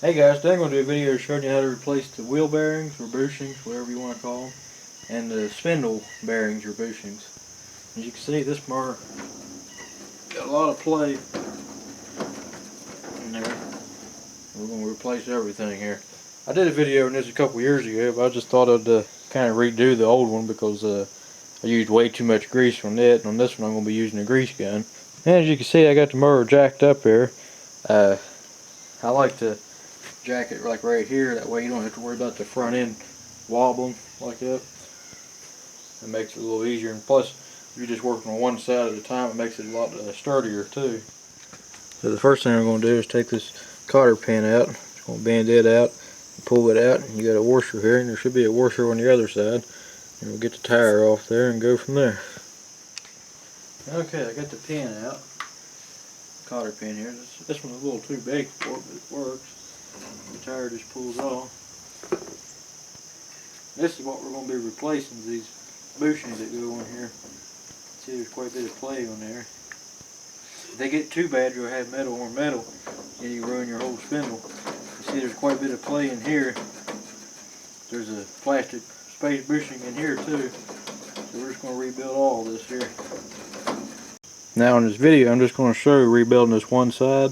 Hey guys, today I'm going to do a video showing you how to replace the wheel bearings or bushings, whatever you want to call them, and the spindle bearings or bushings. As you can see, this mower got a lot of play in there. We're going to replace everything here. I did a video on this a couple years ago, but I just thought I'd kind of redo the old one because I used way too much grease on it, and on this one I'm going to be using a grease gun. And as you can see, I got the mower jacked up here. I like to jack it like right here, that way you don't have to worry about the front end wobbling like that. It makes it a little easier, and plus if you're just working on one side at a time, it makes it a lot sturdier too. So the first thing I'm going to do is take this cotter pin out. Just going to bend it out, pull it out, and you got a washer here, and there should be a washer on the other side, and we'll get the tire off there and go from there. Okay, I got the pin out, cotter pin here. This one's a little too big for it, but it works. The tire just pulls off. This is what we're going to be replacing, these bushings that go on here. See, there's quite a bit of play on there. If they get too bad, you'll have metal on metal and you ruin your whole spindle. You see, there's quite a bit of play in here. There's a plastic space bushing in here too. So we're just going to rebuild all this here. Now in this video, I'm just going to show you rebuilding this one side.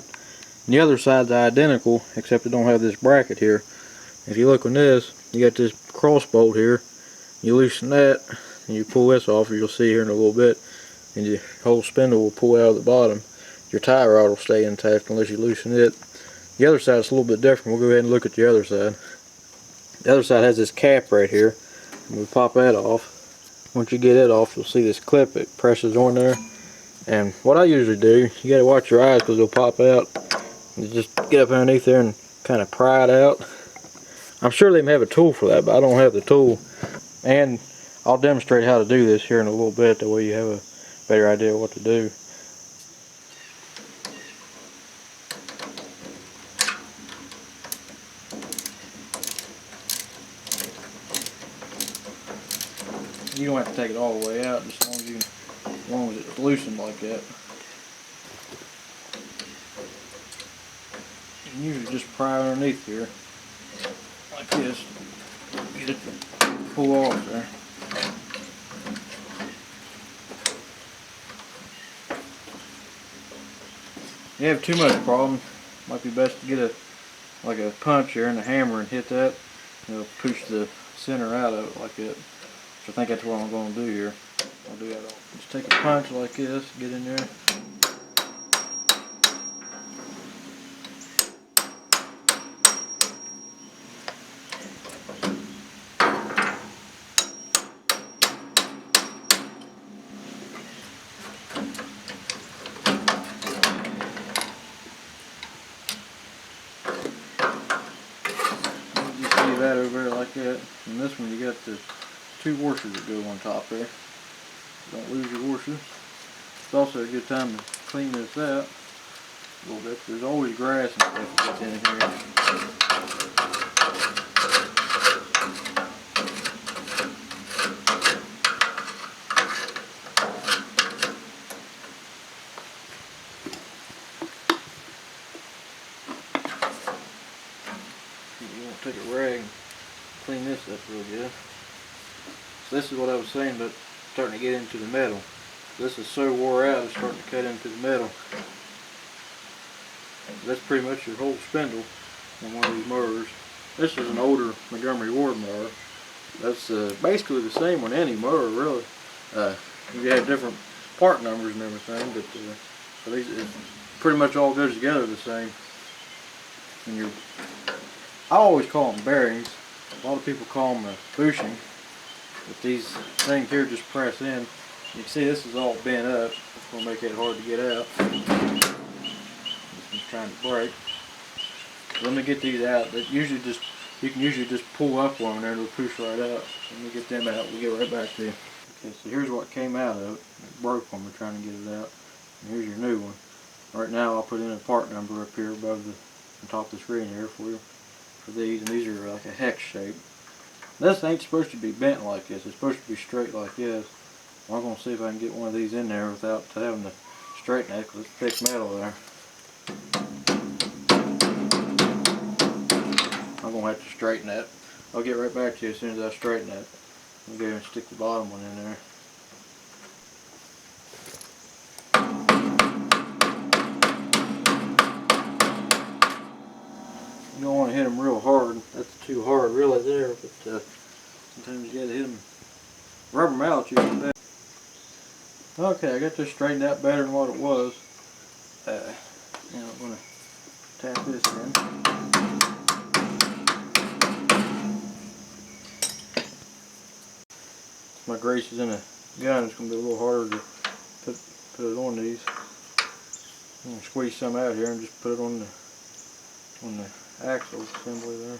And the other side's identical, except it don't have this bracket here. If you look on this, you got this cross bolt here. You loosen that, and you pull this off, as you'll see here in a little bit, and your whole spindle will pull out of the bottom. Your tie rod will stay intact unless you loosen it. The other side's a little bit different. We'll go ahead and look at the other side. The other side has this cap right here, and we pop that off. Once you get it off, you'll see this clip. It presses on there. And what I usually do, you got to watch your eyes because they'll pop out. You just get up underneath there and kind of pry it out. I'm sure they may have a tool for that, but I don't have the tool. And I'll demonstrate how to do this here in a little bit, that way you have a better idea of what to do. You don't have to take it all the way out, just as long as it's loosened like that. You usually just pry underneath here, like this, get it to pull off there. If you have too much problem, it might be best to get a punch here and a hammer and hit that. It'll push the center out of it like that. So I think that's what I'm going to do here. I'll do that. Just take a punch like this, get in there. That over there like that, and this one you got the two washers that go on top there. Don't lose your washers. It's also a good time to clean this out a little bit. There's always grass and stuff that gets in here. You want to take a rag and clean this up real good. So this is what I was saying about starting to get into the metal. This is so wore out, it's starting to cut into the metal. That's pretty much your whole spindle on one of these mowers. This is an older Montgomery Ward mower. That's basically the same on any mower, really. You have different part numbers and everything, but these, it pretty much all goes together the same. And I always call them bearings. A lot of people call them a bushing, but these things here just press in. You can see this is all bent up. It's going to make it hard to get out. This one's trying to break. So let me get these out. You can usually just pull up one there and it'll push right out. So let me get them out. We'll get right back to you. Okay, so here's what came out of it. It broke when we're trying to get it out. And here's your new one. Right now I'll put in a part number up here above the top of the screen here for you. For these, and these are like a hex shape. This ain't supposed to be bent like this. It's supposed to be straight like this. I'm going to see if I can get one of these in there without having to straighten it, because it's thick metal there. gonna have to straighten that. I'll get right back to you as soon as I straighten that. I'll go and stick the bottom one in there. You don't want to hit them real hard. That's too hard really there, but sometimes you gotta hit them. Rub them out usually better. Okay, I got this straightened out better than what it was. Now I'm going to tap this in. My grease is in a gun. It's going to be a little harder to put it on these. I'm going to squeeze some out here and just put it on the axle assembly there.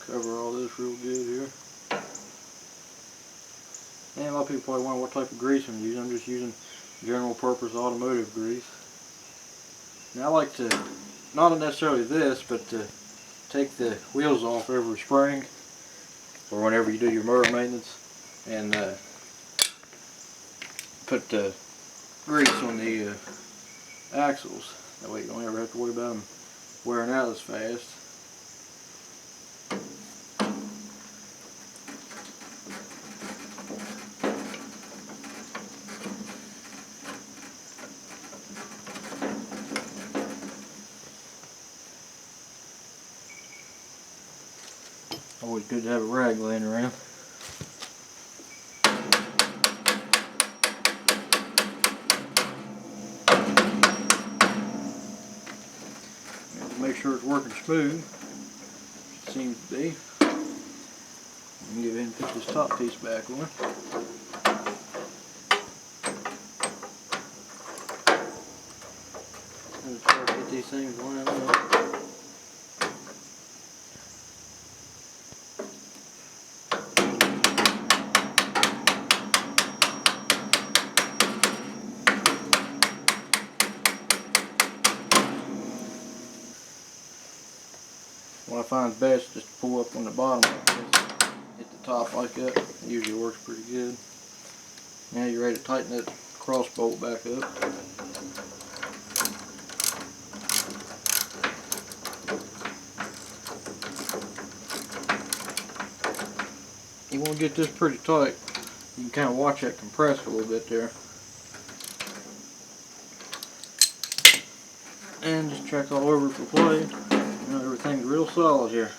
Cover all this real good here. And a lot of people probably wonder what type of grease I'm using. I'm just using general purpose automotive grease. Now I like to, not necessarily this, but to take the wheels off every spring or whenever you do your mower maintenance and put the grease on the axles. That way you don't ever have to worry about them wearing out as fast. Always good to have a rag laying around. Make sure it's working smooth. It seems to be. And go ahead and put this top piece back on. And try to get these things lined up. What I find is best just to pull up on the bottom like this, hit the top like that. It usually works pretty good. Now you're ready to tighten that cross bolt back up. You want to get this pretty tight. You can kind of watch that compress a little bit there. And just check all over for play. Everything's real solid here.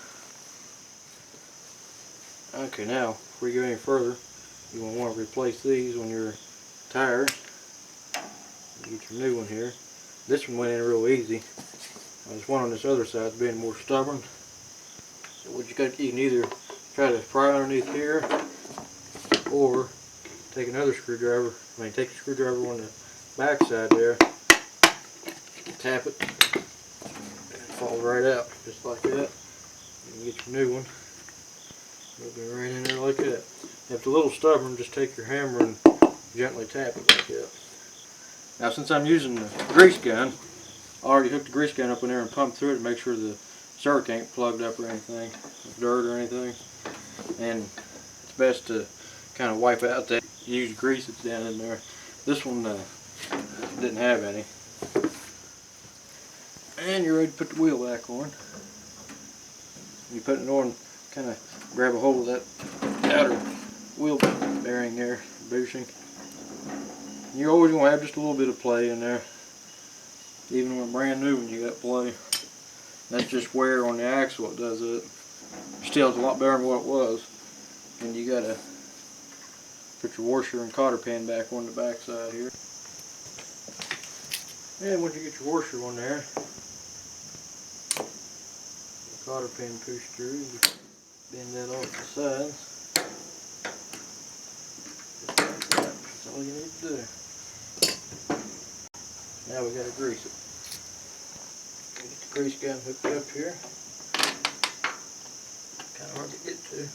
Okay, now before you go any further, you will want to replace these on your tires. Get your new one here. This one went in real easy. This one on this other side is being more stubborn. So what you can either try to pry underneath here, or take another screwdriver. Take a screwdriver on the back side there, tap it. Falls right out, just like that. You can get your new one. It'll be right in there like that. If it's a little stubborn, just take your hammer and gently tap it like that. Now since I'm using the grease gun, I already hooked the grease gun up in there and pumped through it to make sure the circuit ain't plugged up or anything, dirt or anything. And it's best to kind of wipe out that used grease that's down in there. This one didn't have any. And you're ready to put the wheel back on. You put it on, kind of grab a hold of that outer wheel bearing there, bushing. You're always going to have just a little bit of play in there. Even when brand new, when you got play. That's just wear on the axle, it does it. Still, it's a lot better than what it was. And you got to put your washer and cotter pin back on the back side here. And once you get your washer on there, cotter pin push through, you bend that off the sides. Just like that. That's all you need to do. Now we got to grease it. Get the grease gun hooked up here. Kind of hard to get to.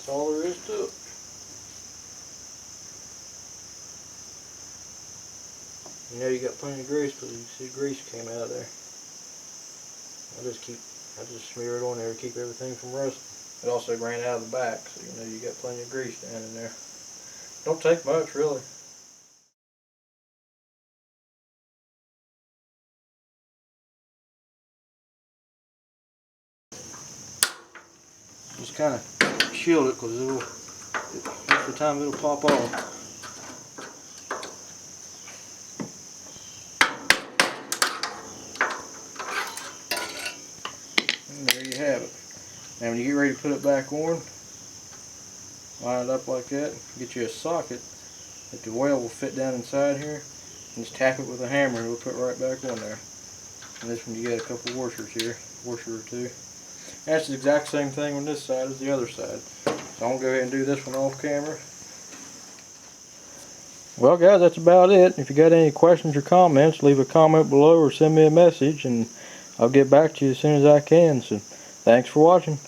That's all there is to it. You know you got plenty of grease because you see grease came out of there. I just smear it on there to keep everything from rusting. It also ran out of the back, so you know you got plenty of grease down in there. Don't take much, really. Just kind of shield it because most of the time it'll pop off. And there you have it. Now when you get ready to put it back on, line it up like that, get you a socket that the oil will fit down inside here, and just tap it with a hammer and it'll put right back on there. And this one you get a couple washers here, washer or two. That's the exact same thing on this side as the other side. So I'm going to go ahead and do this one off camera. Well guys, that's about it. If you got any questions or comments, leave a comment below or send me a message and I'll get back to you as soon as I can. So thanks for watching.